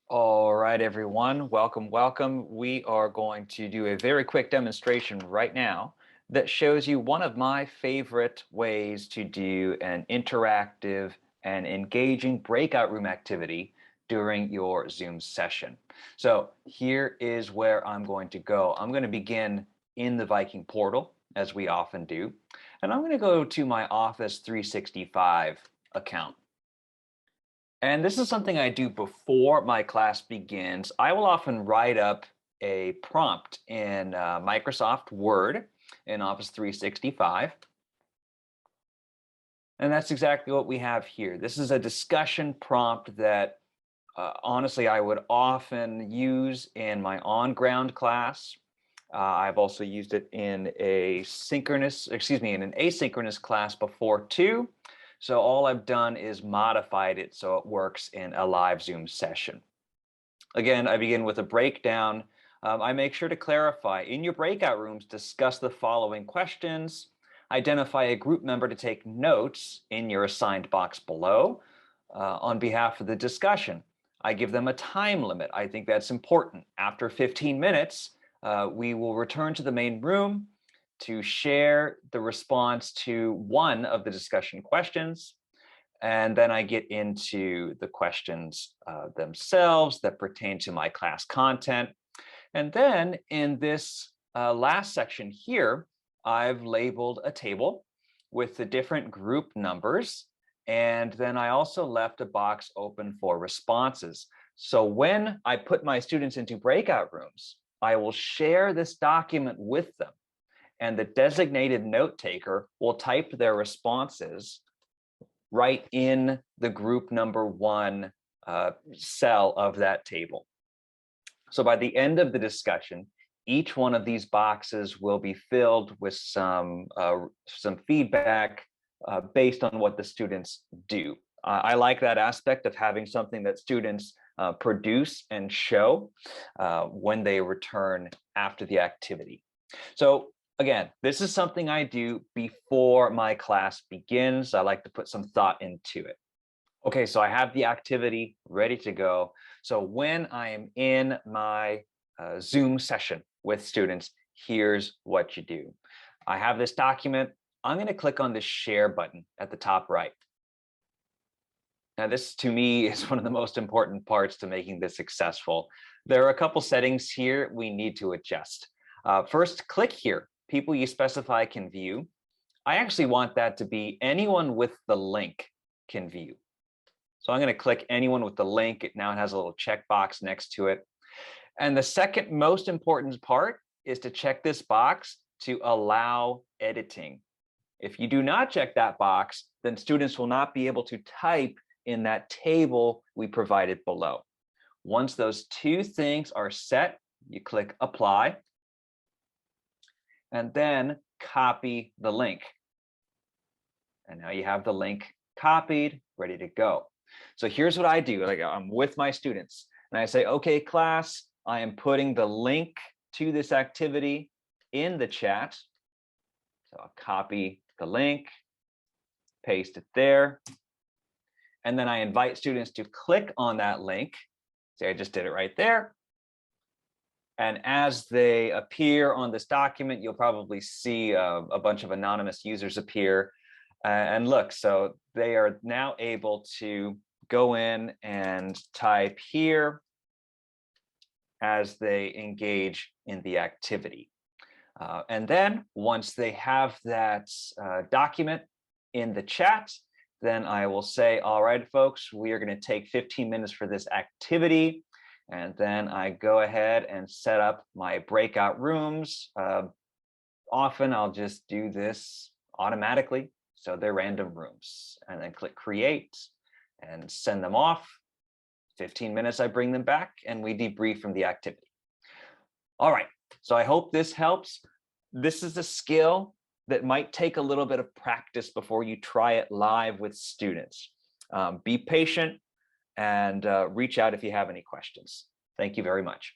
All right, everyone, welcome. We are going to do a very quick demonstration right now that shows you one of my favorite ways to do an interactive and engaging breakout room activity during your Zoom session. So here is where I'm going to go. I'm going to begin in the Viking Portal, as we often do, and I'm going to go to my Office 365 account. And this is something I do before my class begins. I will often write up a prompt in Microsoft Word in Office 365. And that's exactly what we have here. This is a discussion prompt that honestly I would often use in my on-ground class. I've also used it in an asynchronous class before too. So all I've done is modified it so it works in a live Zoom session. Again, I begin with a breakdown. I make sure to clarify in your breakout rooms, discuss the following questions, identify a group member to take notes in your assigned box below on behalf of the discussion. I give them a time limit. I think that's important. After 15 minutes, we will return to the main room to share the response to one of the discussion questions. And then I get into the questions themselves that pertain to my class content. And then in this last section here, I've labeled a table with the different group numbers. And then I also left a box open for responses. So when I put my students into breakout rooms, I will share this document with them. And the designated note taker will type their responses right in the group number one cell of that table. So by the end of the discussion, each one of these boxes will be filled with some feedback based on what the students do. I like that aspect of having something that students produce and show when they return after the activity. So again, this is something I do before my class begins. I like to put some thought into it. Okay, so I have the activity ready to go. So when I am in my Zoom session with students, here's what you do. I have this document. I'm going to click on the share button at the top right. Now, this to me is one of the most important parts to making this successful. There are a couple settings here we need to adjust. First, click here. People you specify can view. I actually want that to be anyone with the link can view. So I'm going to click anyone with the link. Now it has a little checkbox next to it. And the second most important part is to check this box to allow editing. If you do not check that box, then students will not be able to type in that table we provided below. Once those two things are set, you click apply. And then copy the link. And now you have the link copied, ready to go. So here's what I do. Like I'm with my students and I say, okay, class, I am putting the link to this activity in the chat. So I'll copy the link, paste it there. And then I invite students to click on that link. See, I just did it right there. And as they appear on this document, you'll probably see a bunch of anonymous users appear. And look, so they are now able to go in and type here as they engage in the activity. And then once they have that document in the chat, then I will say, all right, folks, we are going to take 15 minutes for this activity. And then I go ahead and set up my breakout rooms. Often I'll just do this automatically. So they're random rooms. And then click create and send them off. 15 minutes, I bring them back and we debrief from the activity. All right, so I hope this helps. This is a skill that might take a little bit of practice before you try it live with students. Be patient and reach out if you have any questions. Thank you very much.